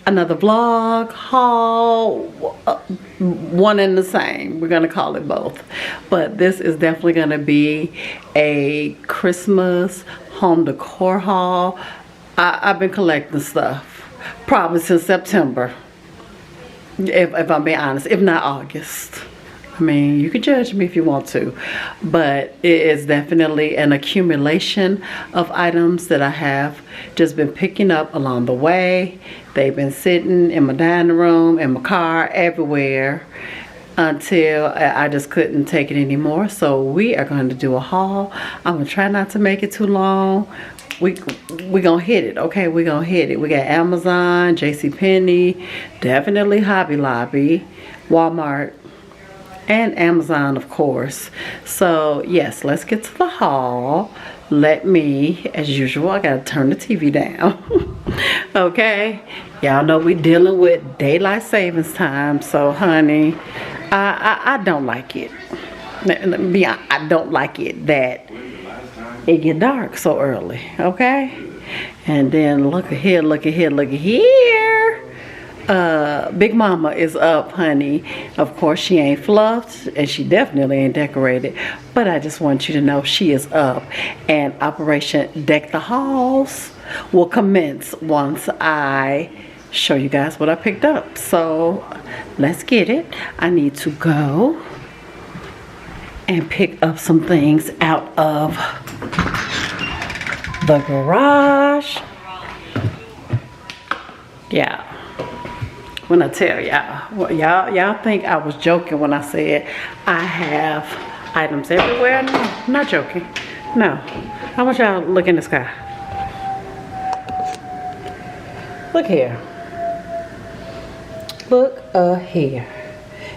another vlog, haul, one and the same. We're gonna call it both. But this is definitely gonna be a Christmas home decor haul. I've been collecting stuff probably since September, if I'm being honest, if not August. I mean, you can judge me if you want to, but it is definitely an accumulation of items that I have just been picking up along the way. They've been sitting in my dining room, in my car, everywhere, until I just couldn't take it anymore. So we are going to do a haul. I'm going to try not to make it too long. We gonna hit it, okay? We gonna hit it. We got Amazon, JCPenney, definitely Hobby Lobby, Walmart, and Amazon, of course. So yes, let's get to the haul. Let me, as usual, I gotta turn the TV down. Okay, y'all know we dealing with daylight savings time, so honey, I don't like it. I don't like it that it get dark so early, okay? And then look at here, look at here, look at here. Big Mama is up, honey. Of course, she ain't fluffed and she definitely ain't decorated, but I just want you to know she is up, and Operation Deck the Halls will commence once I show you guys what I picked up. So let's get it. I need to go and pick up some things out of the garage. Yeah. When I tell y'all, y'all think I was joking when I said I have items everywhere. No, I'm not joking. No. I want y'all to look in the sky. Look here. Look here.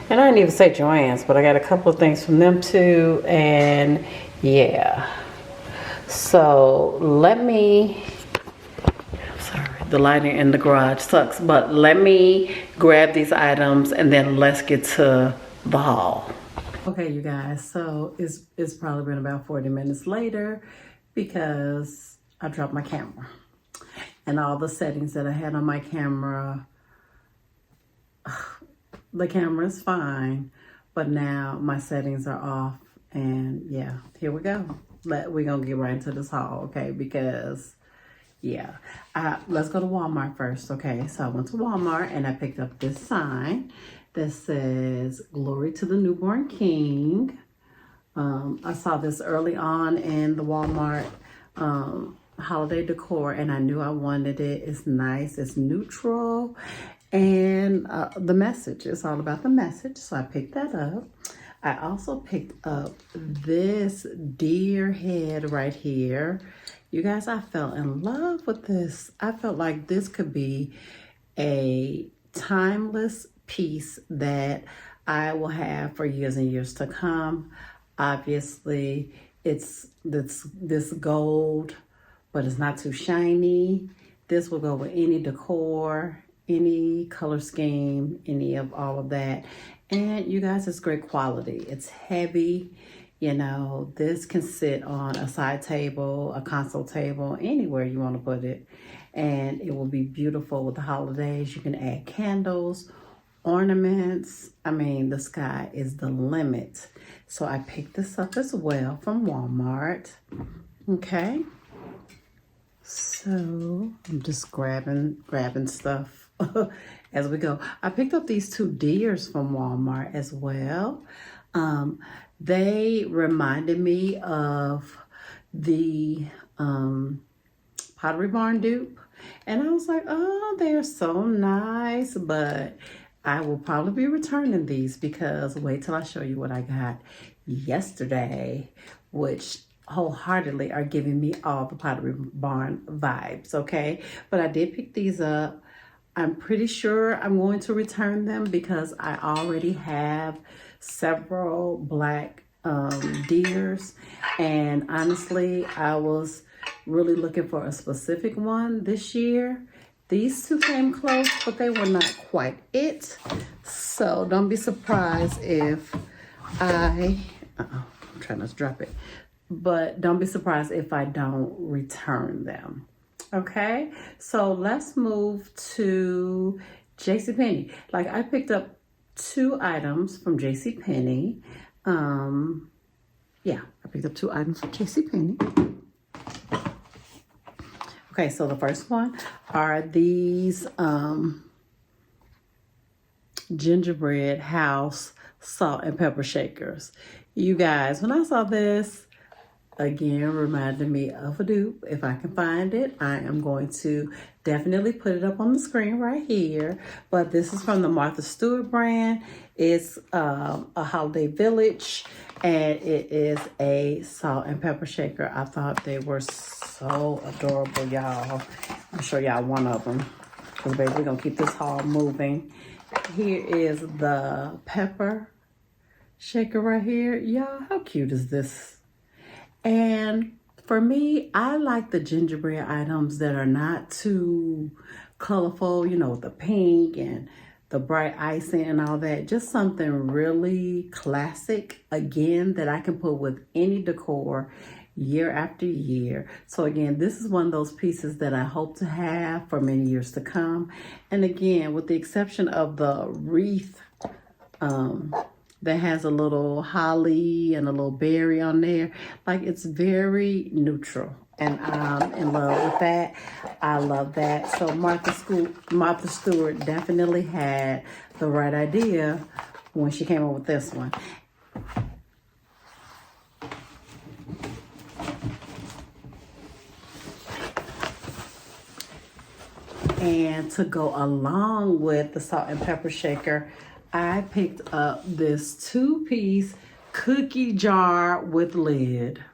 And I didn't even say Joann's, but I got a couple of things from them too. And yeah. So let me, sorry, the lighting in the garage sucks, but let me grab these items and then let's get to the haul. Okay, you guys, so it's probably been about 40 minutes later because I dropped my camera. And all the settings that I had on my camera, the camera is fine, but now my settings are off, and yeah, here we go. We're gonna get right into this haul, okay? Because yeah, let's go to Walmart first, okay? So I went to Walmart and I picked up this sign that says "Glory to the Newborn King." I saw this early on in the Walmart holiday decor, and I knew I wanted it. It's nice, it's neutral, and the message, it's all about the message, so I picked that up. I also picked up this deer head right here. You guys, I fell in love with this. I felt like this could be a timeless piece that I will have for years and years to come. Obviously, it's this gold, but it's not too shiny. This will go with any decor, any color scheme, any of all of that. And you guys, it's great quality. It's heavy. You know, this can sit on a side table, a console table, anywhere you want to put it. And it will be beautiful with the holidays. You can add candles, ornaments. I mean, the sky is the limit. So I picked this up as well from Walmart. Okay. So I'm just grabbing stuff as we go. I picked up these two deers from Walmart as well. They reminded me of the Pottery Barn dupe. And I was like, oh, they're so nice. But I will probably be returning these because wait till I show you what I got yesterday, which wholeheartedly are giving me all the Pottery Barn vibes, okay? But I did pick these up. I'm pretty sure I'm going to return them because I already have several black deers, and honestly, I was really looking for a specific one this year. These two came close, but they were not quite it. So don't be surprised if I'm trying not to drop it. But don't be surprised if I don't return them. Okay, so let's move to JCPenney. Like, I picked up 2 items from JCPenney. Yeah, I picked up 2 items from JCPenney. Okay, so the first one are these gingerbread house salt and pepper shakers. You guys, when I saw this, again, reminded me of a dupe. If I can find it, I am going to definitely put it up on the screen right here. But this is from the Martha Stewart brand. It's a Holiday Village, and it is a salt and pepper shaker. I thought they were so adorable, y'all. I'll show y'all one of them, because baby, we're gonna keep this haul moving. Here is the pepper shaker right here. Y'all, how cute is this? And for me, I like the gingerbread items that are not too colorful, you know, the pink and the bright icing and all that. Just something really classic, again, that I can put with any decor year after year. So again, this is one of those pieces that I hope to have for many years to come. And again, with the exception of the wreath, that has a little holly and a little berry on there. Like, it's very neutral, and I'm in love with that. I love that. So Martha Stewart definitely had the right idea when she came up with this one. And to go along with the salt and pepper shaker, I picked up this 2-piece cookie jar with lid.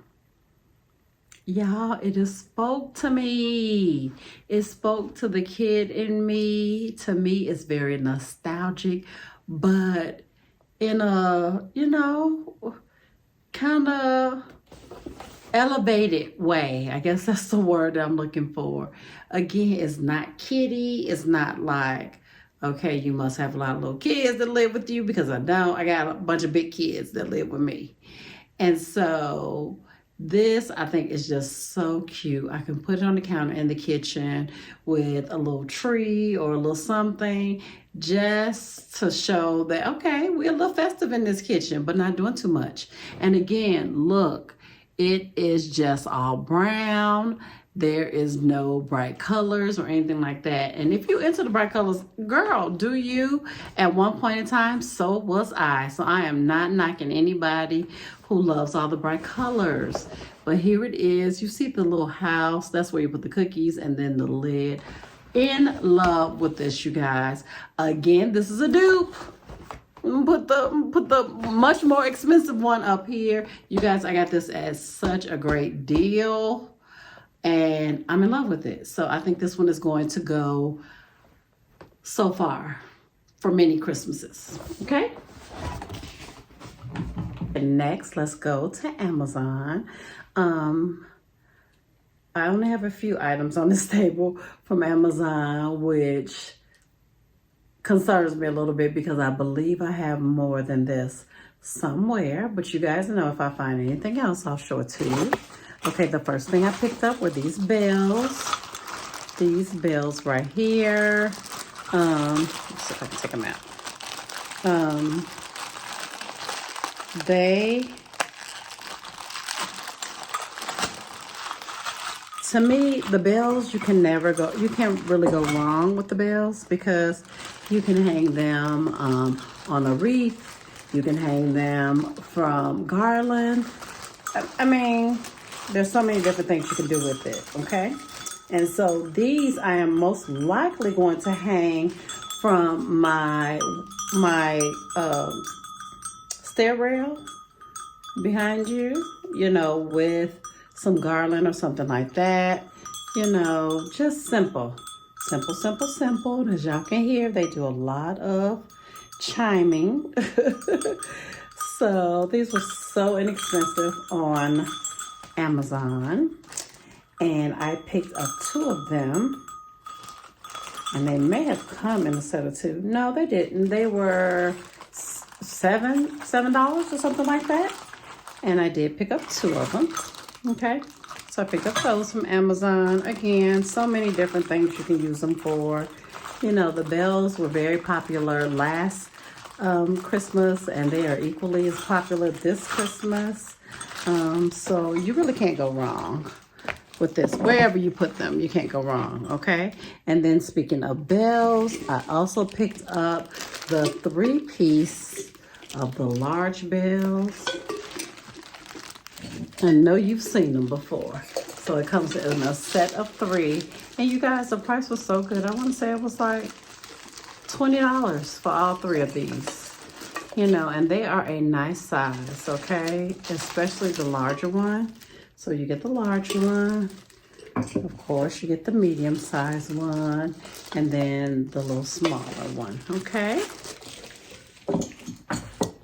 Y'all, it just spoke to me. It spoke to the kid in me. To me, it's very nostalgic, but in a, you know, kind of elevated way. I guess that's the word I'm looking for. Again, it's not kiddie. It's not like, okay, you must have a lot of little kids that live with you, because I don't. I got a bunch of big kids that live with me. And so this, I think, is just so cute. I can put it on the counter in the kitchen with a little tree or a little something, just to show that, okay, we're a little festive in this kitchen, but not doing too much. And again, look, it is just all brown. There is no bright colors or anything like that. And if you're into the bright colors, girl, do you? At one point in time, so was I. So I am not knocking anybody who loves all the bright colors. But here it is. You see the little house. That's where you put the cookies, and then the lid. In love with this, you guys. Again, this is a dupe. Put the much more expensive one up here. You guys, I got this at such a great deal, and I'm in love with it. So I think this one is going to go so far for many Christmases. Okay. And next, let's go to Amazon. I only have a few items on this table from Amazon, which concerns me a little bit, because I believe I have more than this somewhere. But you guys know, if I find anything else, I'll show it to you. Okay, the first thing I picked up were these bells. These bells right here. Let's see if I can take them out. To me, the bells, you can't really go wrong with the bells, because you can hang them on a wreath. You can hang them from garland. I mean, there's so many different things you can do with it, okay? And so these I am most likely going to hang from my stair rail behind you, you know, with some garland or something like that. You know, just simple. Simple, simple, simple. And as y'all can hear, they do a lot of chiming. So these were so inexpensive on Amazon. And I picked up 2 of them. And they may have come in a set of 2. No, they didn't. They were $7 or something like that. And I did pick up 2 of them. Okay. So I picked up those from Amazon. Again, so many different things you can use them for. You know, the bells were very popular last Christmas, and they are equally as popular this Christmas. So you really can't go wrong with this. Wherever you put them, you can't go wrong, okay? And then speaking of bells, I also picked up the 3-piece of the large bells. I know you've seen them before. So it comes in a set of 3. And you guys, the price was so good. I want to say it was like $20 for all 3 of these. You know, and they are a nice size, okay? Especially the larger one. So you get the large one. Of course, you get the medium-sized one. And then the little smaller one, okay?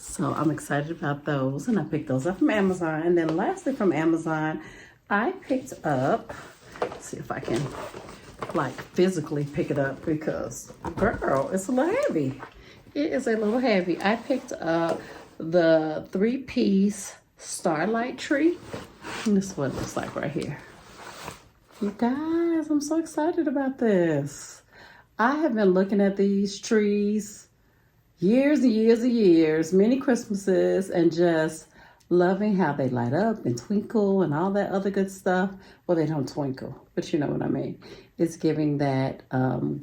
So I'm excited about those. And I picked those up from Amazon. And then lastly from Amazon, I picked up, let's see if I can like physically pick it up because, girl, it's a little heavy. It is a little heavy. I picked up the 3-piece starlight tree. And this is what it looks like right here. You guys, I'm so excited about this. I have been looking at these trees years and years and years, many Christmases, and just loving how they light up and twinkle and all that other good stuff. Well, they don't twinkle, but you know what I mean. It's giving that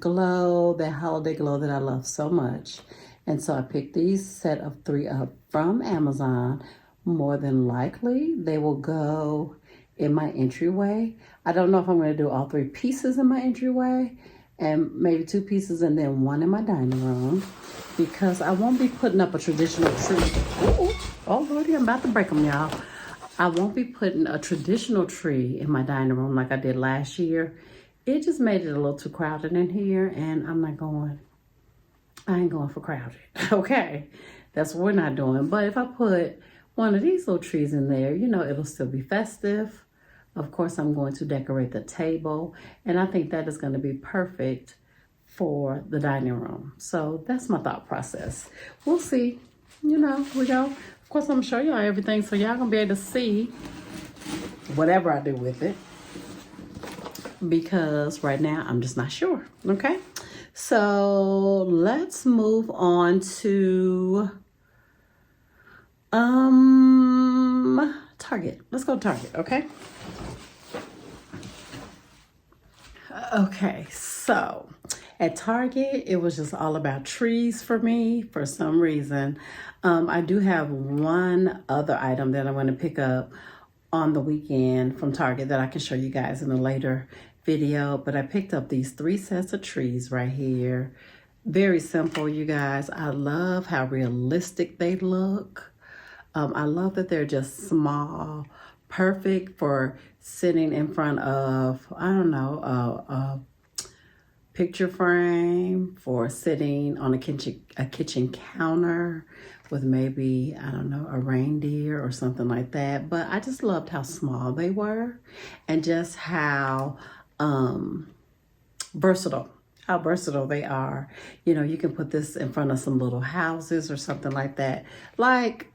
glow, that holiday glow that I love so much. And so I picked these set of 3 up from Amazon. More than likely, they will go in my entryway. I don't know if I'm going to do all 3 pieces in my entryway and maybe 2 pieces and then 1 in my dining room, because I won't be putting up a traditional tree. Ooh, oh, Lordy, I'm about to break them, y'all. I won't be putting a traditional tree in my dining room like I did last year. It just made it a little too crowded in here, and I'm not going. I ain't going for crowded, okay? That's what we're not doing. But if I put one of these little trees in there, you know, it'll still be festive. Of course, I'm going to decorate the table, and I think that is going to be perfect for the dining room. So that's my thought process. We'll see. You know, we go. Of course, I'm going to show y'all everything, so y'all going to be able to see whatever I do with it, because right now I'm just not sure, okay? So let's move on to Target. Let's go to Target, okay? Okay, so at Target, it was just all about trees for me for some reason. I do have one other item that I'm going to pick up on the weekend from Target that I can show you guys in a later video, but I picked up these 3 sets of trees right here. Very simple, you guys. I love how realistic they look. I love that they're just small, perfect for sitting in front of, I don't know, a picture frame, for sitting on a kitchen counter with maybe, I don't know, a reindeer or something like that. But I just loved how small they were and just how versatile they are. You know, you can put this in front of some little houses or something like that. Like,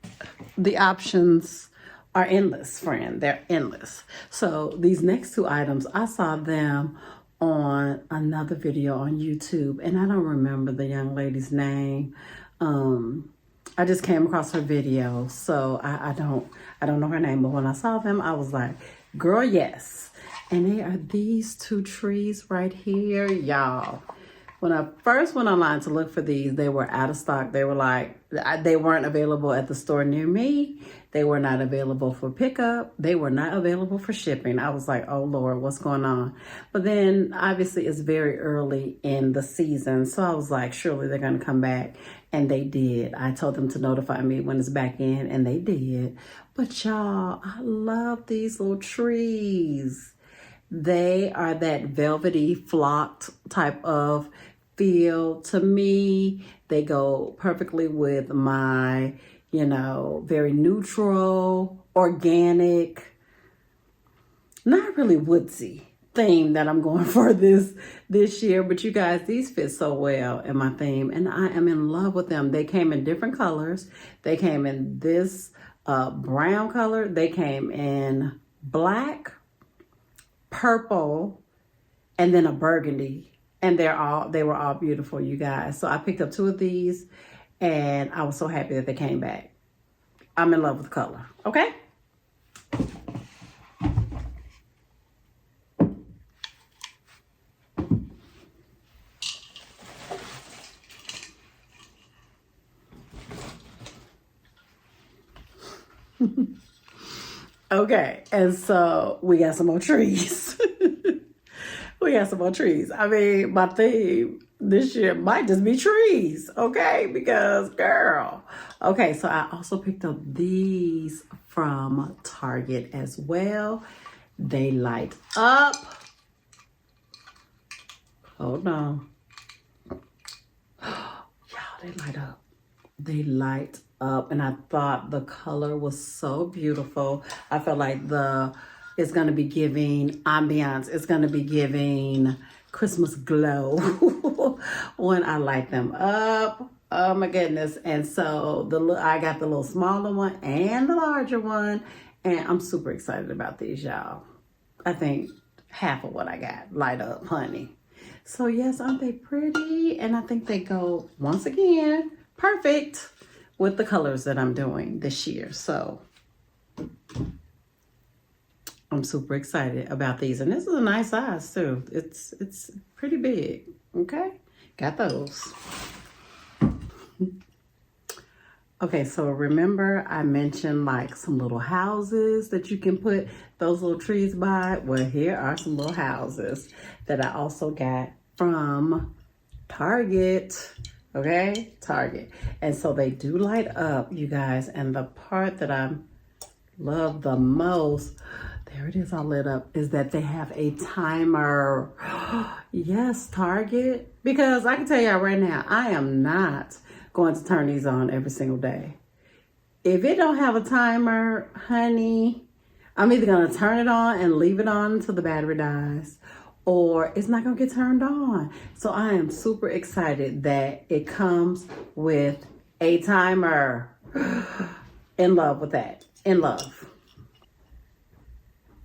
the options are endless, friend. They're endless. So these next 2 items, I saw them on another video on YouTube, and I don't remember the young lady's name. I just came across her video, so I don't know her name, but when I saw them, I was like, girl, yes. And they are these 2 trees right here, y'all. When I first went online to look for these, they were out of stock. They were like, they weren't available at the store near me. They were not available for pickup. They were not available for shipping. I was like, oh Lord, what's going on? But then obviously it's very early in the season. So I was like, surely they're going to come back. And they did. I told them to notify me when it's back in, and they did. But y'all, I love these little trees. They are that velvety, flocked type of feel. To me, they go perfectly with my, you know, very neutral, organic, not really woodsy theme that I'm going for this year. But you guys, these fit so well in my theme, and I am in love with them. They came in different colors. They came in this brown color. They came in black. purple, and then a burgundy. And they were all beautiful, you guys. So I picked up 2 of these, and I was so happy that they came back. I'm in love with color, okay? Okay, and so we got some more trees. We got some more trees. I mean, my theme this year might just be trees, okay? Because, girl. Okay, so I also picked up these from Target as well. They light up. Hold on. Y'all, they light up. They light up, and I thought the color was so beautiful. I felt like it's gonna be giving ambiance. It's gonna be giving Christmas glow when I light them up. Oh my goodness! And so I got the little smaller one and the larger one, and I'm super excited about these, y'all. I think half of what I got light up, honey. So yes, aren't they pretty? And I think they go, once again, perfect with the colors that I'm doing this year. So I'm super excited about these. And this is a nice size too. It's pretty big, okay? Got those. Okay, so remember I mentioned like some little houses that you can put those little trees by? Well, here are some little houses that I also got from Target. Okay, Target. And so they do light up, you guys. And the part that I love the most, there it is all lit up, is that they have a timer. Yes, Target. Because I can tell y'all right now, I am not going to turn these on every single day. If it don't have a timer, honey, I'm either going to turn it on and leave it on until the battery dies, or it's not going to get turned on. So I am super excited that it comes with a timer. In love with that. In love.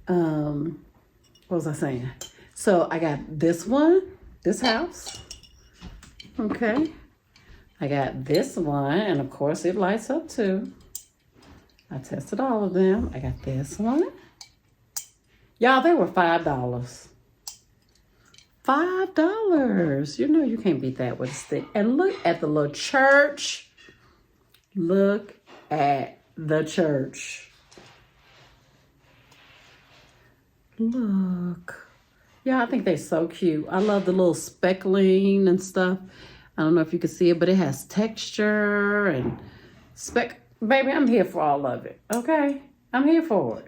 What was I saying? So I got this one, this house. Okay. I got this one, and of course it lights up too. I tested all of them. I got this one. Y'all, they were $5. $5. You know you can't beat that with a stick. And look at the little church. Look at the church. Look. Yeah, I think they're so cute. I love the little speckling and stuff. I don't know if you can see it, but it has texture and speck. Baby, I'm here for all of it. Okay? I'm here for it.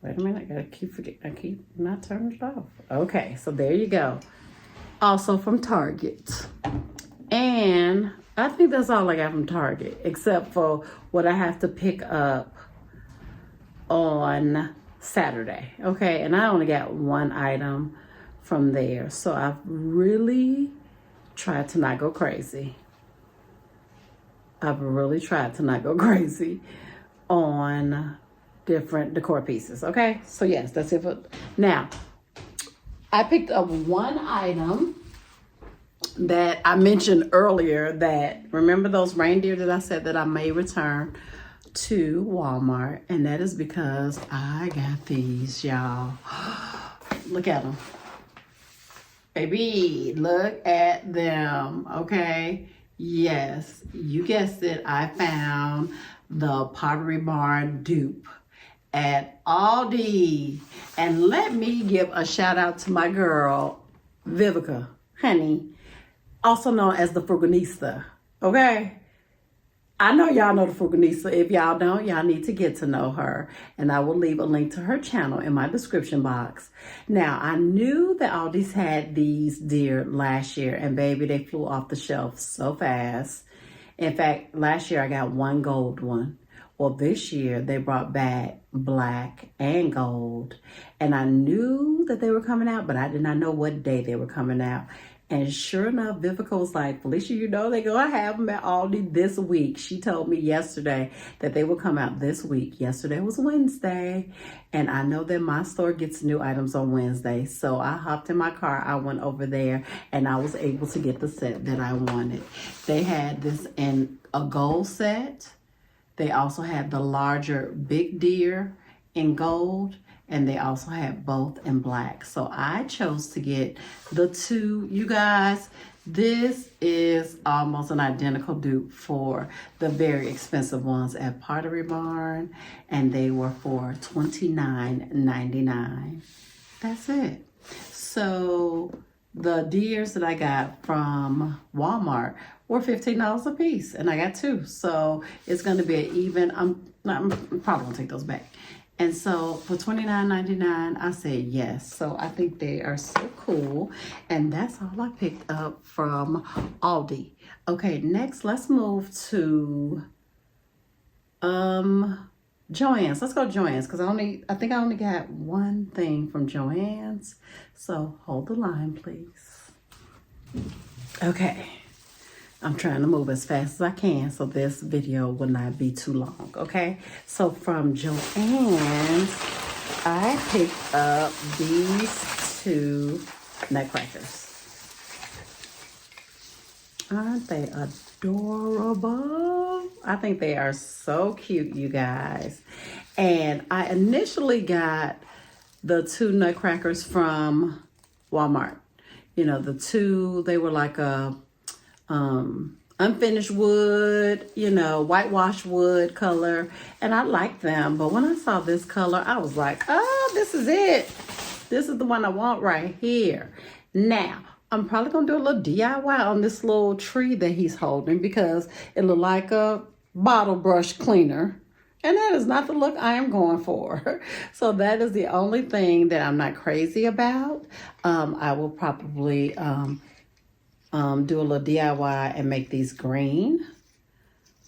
Wait a minute. I gotta keep forgetting. I keep not turning it off. Okay, so there you go. Also from Target. And I think that's all I got from Target, except for what I have to pick up on Saturday. Okay, and I only got one item from there. So I've really tried to not go crazy. I've really tried to not go crazy on different decor pieces. Okay, so yes, that's it for now. I picked up one item that I mentioned earlier, that remember those reindeer that I said that I may return to Walmart, and that is because I got these, y'all. Look at them. Baby, look at them, okay? Yes, you guessed it. I found the Pottery Barn dupe at Aldi. And let me give a shout out to my girl, Vivica, honey, also known as the Frugalnista, okay? I know y'all know the Frugalnista. If y'all don't, y'all need to get to know her. And I will leave a link to her channel in my description box. Now, I knew that Aldi's had these deer last year. And baby, they flew off the shelf so fast. In fact, last year I got one gold one. Well, this year they brought back black and gold. And I knew that they were coming out, but I did not know what day they were coming out. And sure enough, Vivica was like, Felicia, you know, they're going to have them at Aldi this week. She told me yesterday that they will come out this week. Yesterday was Wednesday. And I know that my store gets new items on Wednesday. So I hopped in my car. I went over there and I was able to get the set that I wanted. They had this in a gold set. They also had the larger big deer in gold. And they also had both in black. So I chose to get the two. You guys, this is almost an identical dupe for the very expensive ones at Pottery Barn. And they were for $29.99. That's it. So the deers that I got from Walmart were $15 a piece. And I got two. So it's going to be an even, I'm probably going to take those back. And so for $29.99, I said yes. So I think they are so cool. And that's all I picked up from Aldi. Okay, next let's move to Joann's. Let's go to Joann's because I think I only got one thing from Joann's. So hold the line, please. Okay. I'm trying to move as fast as I can so this video will not be too long, okay? So from Joann's, I picked up these two nutcrackers. Aren't they adorable? I think they are so cute, you guys. And I initially got the two nutcrackers from Walmart. You know, the two, they were like a unfinished wood, you know, whitewash wood color, and I liked them. But when I saw this color, I was like, oh, this is it. This is the one I want right here. Now, I'm probably gonna do a little DIY on this little tree that he's holding because it looked like a bottle brush cleaner. And that is not the look I am going for. So that is the only thing that I'm not crazy about. I will probably do a little DIY and make these green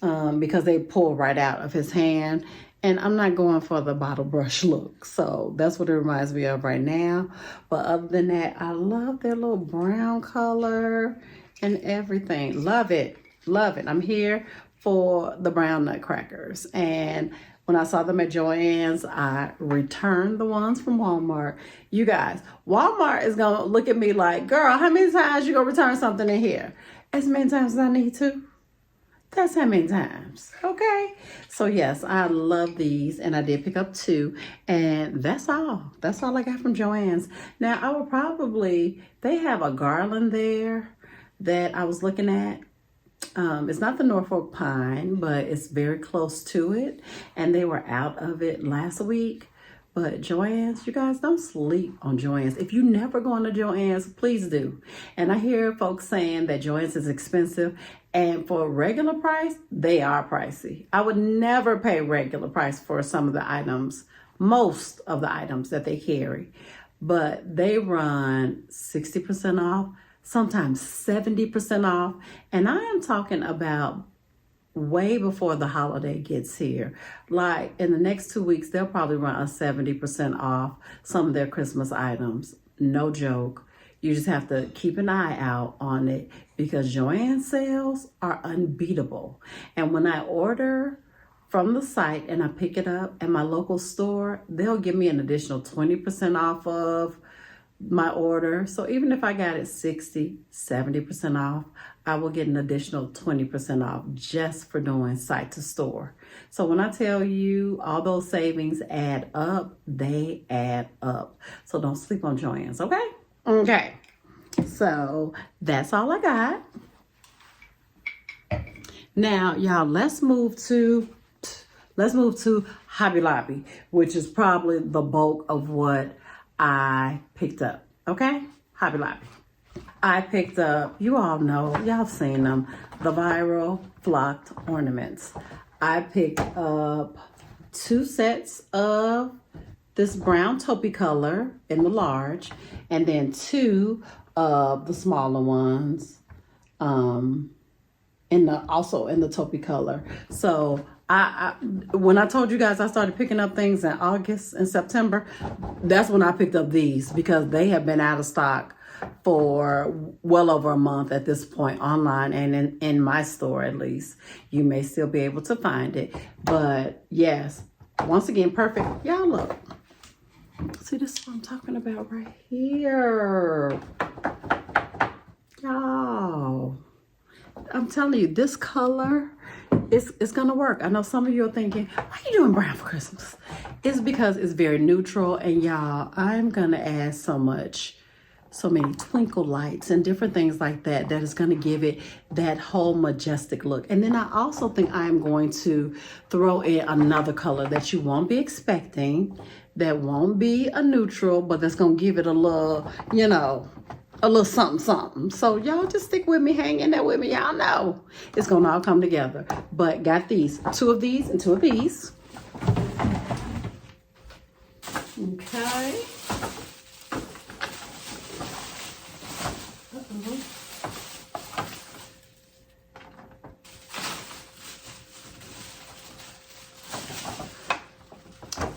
because they pull right out of his hand. And I'm not going for the bottle brush look. So that's what it reminds me of right now. But other than that, I love their little brown color and everything. Love it. Love it. I'm here for the brown nutcrackers. And when I saw them at Joann's, I returned the ones from Walmart. You guys, Walmart is going to look at me like, girl, how many times you going to return something in here? As many times as I need to. That's how many times. Okay. So yes, I love these. And I did pick up two. And that's all. That's all I got from Joann's. Now, I will probably, they have a garland there that I was looking at. It's not the Norfolk pine, but it's very close to it. And they were out of it last week. But Joann's, you guys, don't sleep on Joann's. If you never go to Joann's, please do. And I hear folks saying that Joann's is expensive. And for a regular price, they are pricey. I would never pay regular price for some of the items, most of the items that they carry. But they run 60% off. Sometimes 70% off. And I am talking about way before the holiday gets here. Like in the next 2 weeks, they'll probably run a 70% off some of their Christmas items. No joke. You just have to keep an eye out on it because Joann's sales are unbeatable. And when I order from the site and I pick it up at my local store, they'll give me an additional 20% off of my order. So even if I got it 60, 70% off, I will get an additional 20% off just for doing site to store. So when I tell you all those savings add up, they add up. So don't sleep on Joann's, okay? Okay. So that's all I got. Now, y'all, let's move to Hobby Lobby, which is probably the bulk of what I picked up, okay? Hobby Lobby. I picked up, you all know, y'all have seen them, the viral flocked ornaments. I picked up 2 sets of this brown taupey color in the large, and then 2 of the smaller ones, also in the taupey color. So when I told you guys I started picking up things in August and September, that's when I picked up these because they have been out of stock for well over a month at this point online, and in my store at least. You may still be able to find it. But yes, once again, perfect. Y'all look. See, this is what I'm talking about right here. Y'all. I'm telling you, this color, it's gonna work. I know some of you are thinking, why are you doing brown for Christmas? It's because it's very neutral, and y'all, I'm gonna add so many twinkle lights and different things like that is gonna give it that whole majestic look. And then I also think I'm going to throw in another color that you won't be expecting, that won't be a neutral, but that's gonna give it a little, you know, a little something, something. So y'all just stick with me, hang in there with me. Y'all know it's gonna all come together. But got these, 2 of these and 2 of these. Okay.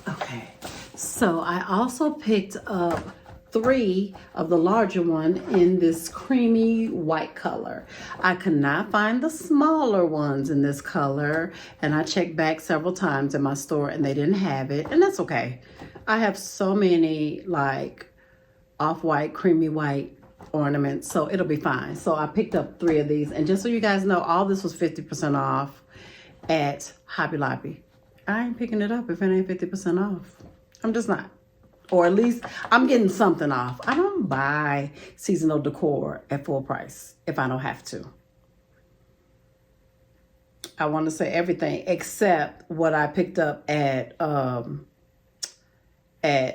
Okay. So I also picked up 3 of the larger one in this creamy white color. I could not find the smaller ones in this color, and I checked back several times in my store and they didn't have it, and that's okay. I have so many like off-white, creamy white ornaments, so it'll be fine. So I picked up 3 of these, and just so you guys know, all this was 50% off at Hobby Lobby. I ain't picking it up if it ain't 50% off. I'm just not. Or at least I'm getting something off. I don't buy seasonal decor at full price if I don't have to. I want to say everything except what I picked up at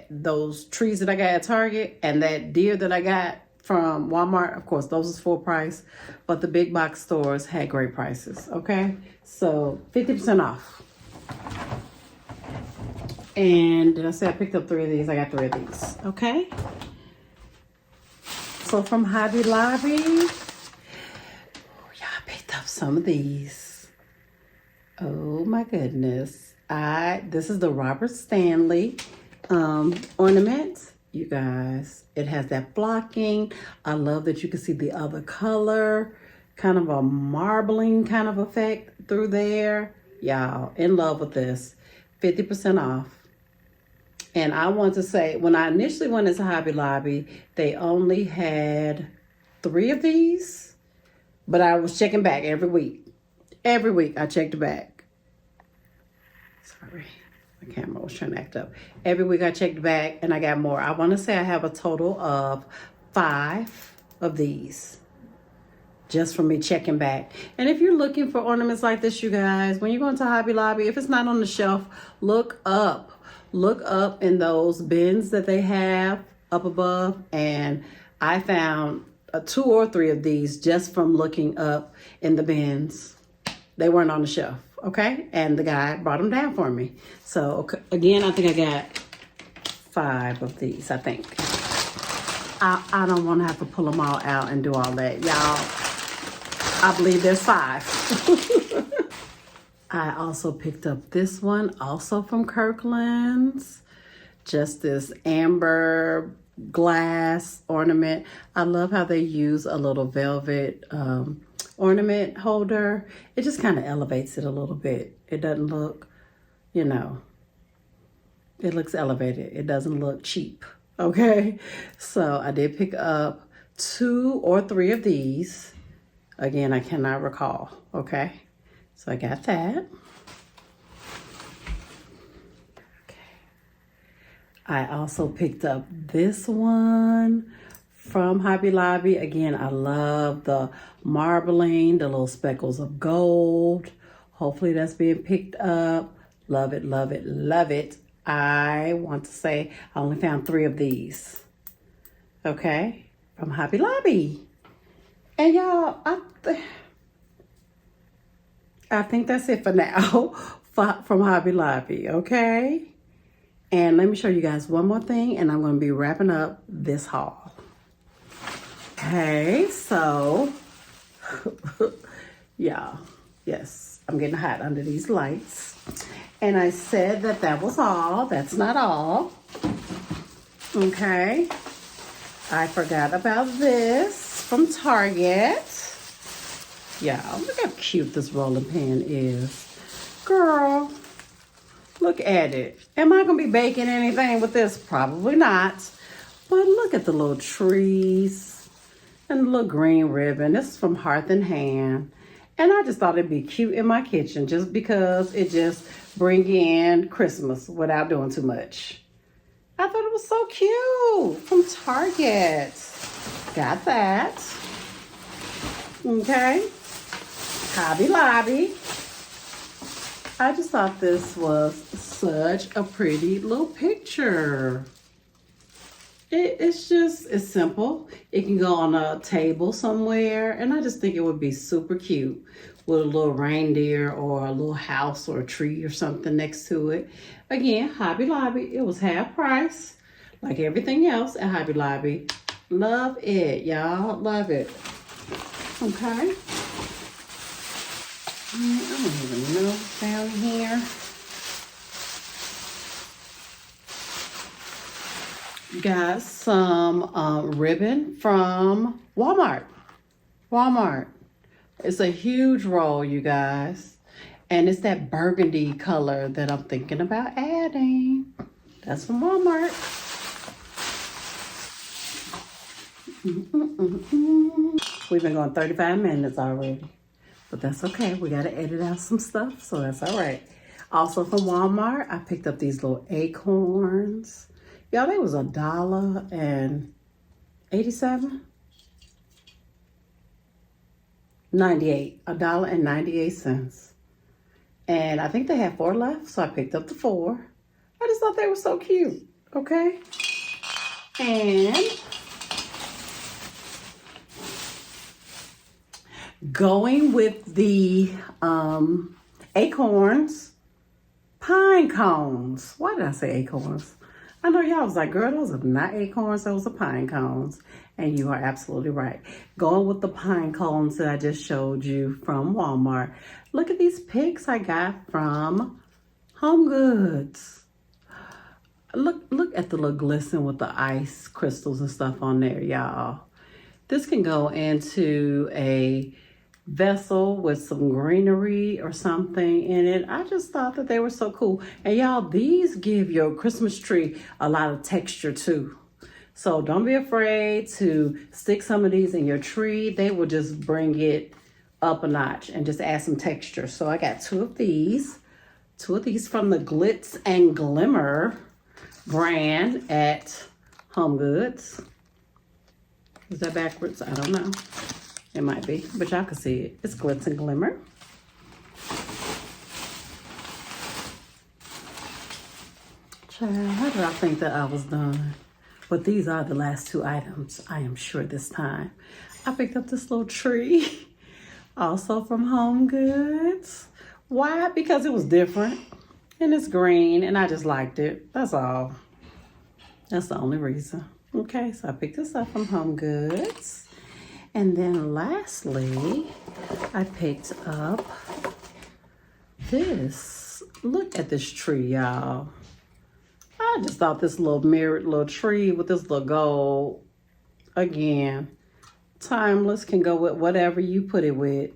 those trees that I got at Target and that deer that I got from Walmart. Of course, those is full price, but the big box stores had great prices. Okay, so 50% off. And did I say I picked up 3 of these? I got 3 of these. Okay. So from Hobby Lobby, y'all picked up some of these. Oh my goodness. This is the Robert Stanley ornament. You guys, it has that blocking. I love that you can see the other color. Kind of a marbling kind of effect through there. Y'all, in love with this. 50% off. And I want to say, when I initially went into Hobby Lobby, they only had 3 of these, but I was checking back every week. Every week I checked back. Sorry, my camera was trying to act up. Every week I checked back and I got more. I want to say I have a total of 5 of these, just from me checking back. And if you're looking for ornaments like this, you guys, when you go into Hobby Lobby, if it's not on the shelf, look up. Look up in those bins that they have up above. And I found 2 or 3 of these just from looking up in the bins. They weren't on the shelf, okay? And the guy brought them down for me. So, again, I think I got 5 of these, I think. I don't want to have to pull them all out and do all that. Y'all, I believe there's 5. I also picked up this one, also from Kirkland's. Just this amber glass ornament. I love how they use a little velvet ornament holder. It just kind of elevates it a little bit. It doesn't look, you know, it looks elevated. It doesn't look cheap, okay? So I did pick up 2 or 3 of these. Again, I cannot recall, okay? So I got that. Okay. I also picked up this one from Hobby Lobby. Again, I love the marbling, the little speckles of gold. Hopefully that's being picked up. Love it, love it, love it. I want to say I only found 3 of these. Okay, from Hobby Lobby. And y'all, I think that's it for now from Hobby Lobby, okay? And let me show you guys one more thing, and I'm going to be wrapping up this haul. Okay, so, yeah, yes, I'm getting hot under these lights. And I said that was all. That's not all. Okay. I forgot about this from Target. Yeah, look how cute this rolling pin is. Girl, look at it. Am I going to be baking anything with this? Probably not. But look at the little trees and the little green ribbon. This is from Hearth and Hand. And I just thought it'd be cute in my kitchen just because it just bring in Christmas without doing too much. I thought it was so cute from Target. Got that. Okay. Hobby Lobby. I just thought this was such a pretty little picture. It's simple. It can go on a table somewhere, and I just think it would be super cute with a little reindeer or a little house or a tree or something next to it. Again, Hobby Lobby, it was half price, like everything else at Hobby Lobby. Love it, y'all, love it. Okay. I don't even know what's down here. Got some ribbon from Walmart. It's a huge roll, you guys. And it's that burgundy color that I'm thinking about adding. That's from Walmart. We've been going 35 minutes already. But that's okay. We got to edit out some stuff, so that's all right. Also from Walmart, I picked up these little acorns. Y'all, they was $1.87. 98. $1.98. And I think they had 4 left, so I picked up the 4. I just thought they were so cute. Okay. And going with the acorns, pine cones. Why did I say acorns? I know y'all was like, girl, those are not acorns, those are pine cones. And you are absolutely right. Going with the pine cones that I just showed you from Walmart. Look at these pics I got from Home Goods. Look at the little glisten with the ice crystals and stuff on there, y'all. This can go into a vessel with some greenery or something in it. I just thought that they were so cool. And y'all, these give your Christmas tree a lot of texture too. So don't be afraid to stick some of these in your tree. They will just bring it up a notch and just add some texture. So I got 2 of these. 2 of these from the Glitz and Glimmer brand at Home Goods. Is that backwards? I don't know. It might be, but y'all can see it. It's Glitz and Glimmer. Child, how did I think that I was done? But these are the last 2 items, I am sure this time. I picked up this little tree, also from Home Goods. Why? Because it was different, and it's green, and I just liked it. That's all. That's the only reason. Okay, so I picked this up from Home Goods. And then lastly, I picked up this. Look at this tree, y'all. I just thought this little mirrored little tree with this little gold, again, timeless, can go with whatever you put it with.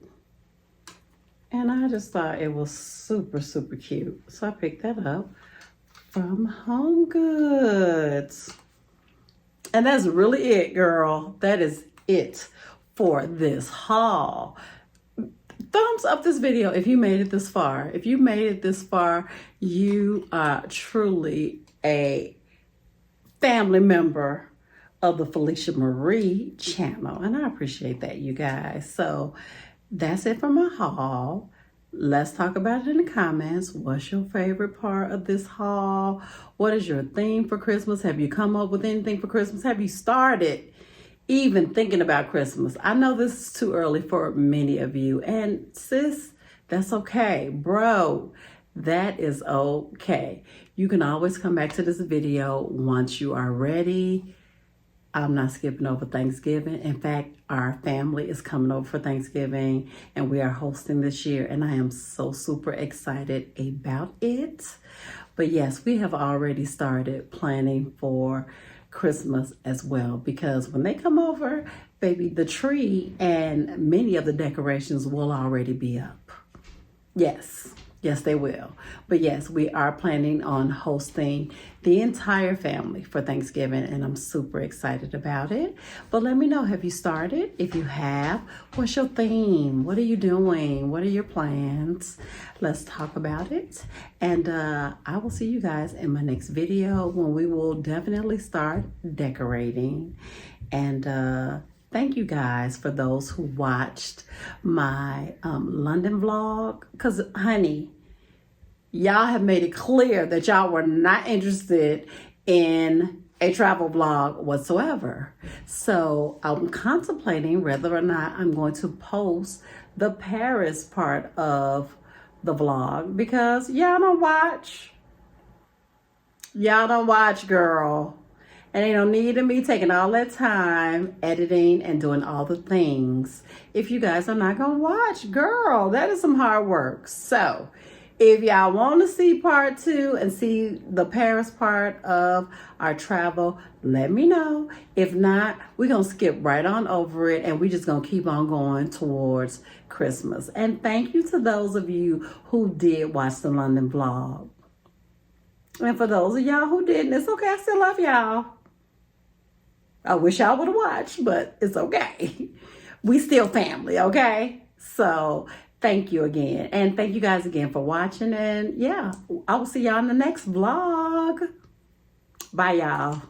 And I just thought it was super, super cute. So I picked that up from Home Goods. And that's really it, girl. That is it for this haul. Thumbs up this video if you made it this far. If you made it this far, you are truly a family member of the Felicia Marie channel, and I appreciate that, you guys. So that's it for my haul. Let's talk about it in the comments. What's your favorite part of this haul? What is your theme for Christmas? Have you come up with anything for Christmas? Have you started even thinking about Christmas? I know this is too early for many of you, and sis, that's okay. Bro, that is okay. You can always come back to this video once you are ready. I'm not skipping over Thanksgiving. In fact, our family is coming over for Thanksgiving, and we are hosting this year, and I am so super excited about it. But yes, we have already started planning for Christmas as well, because when they come over, baby, the tree and many of the decorations will already be up. Yes. Yes, they will. But yes, we are planning on hosting the entire family for Thanksgiving, and I'm super excited about it. But let me know, have you started? If you have, what's your theme? What are you doing? What are your plans? Let's talk about it. And I will see you guys in my next video when we will definitely start decorating. And thank you guys for those who watched my London vlog. Because, honey, y'all have made it clear that y'all were not interested in a travel vlog whatsoever. So I'm contemplating whether or not I'm going to post the Paris part of the vlog, because y'all don't watch. Y'all don't watch, girl. And ain't no need of me taking all that time editing and doing all the things if you guys are not gonna watch. Girl, that is some hard work. So if y'all want to see part 2 and see the Paris part of our travel, let me know. If not, we're gonna skip right on over it, and we're just gonna keep on going towards Christmas. And thank you to those of you who did watch the London vlog. And for those of y'all who didn't, it's okay. I still love y'all. I wish y'all would have watched, but it's okay. We still family, okay? So thank you again. And thank you guys again for watching. And yeah, I will see y'all in the next vlog. Bye, y'all.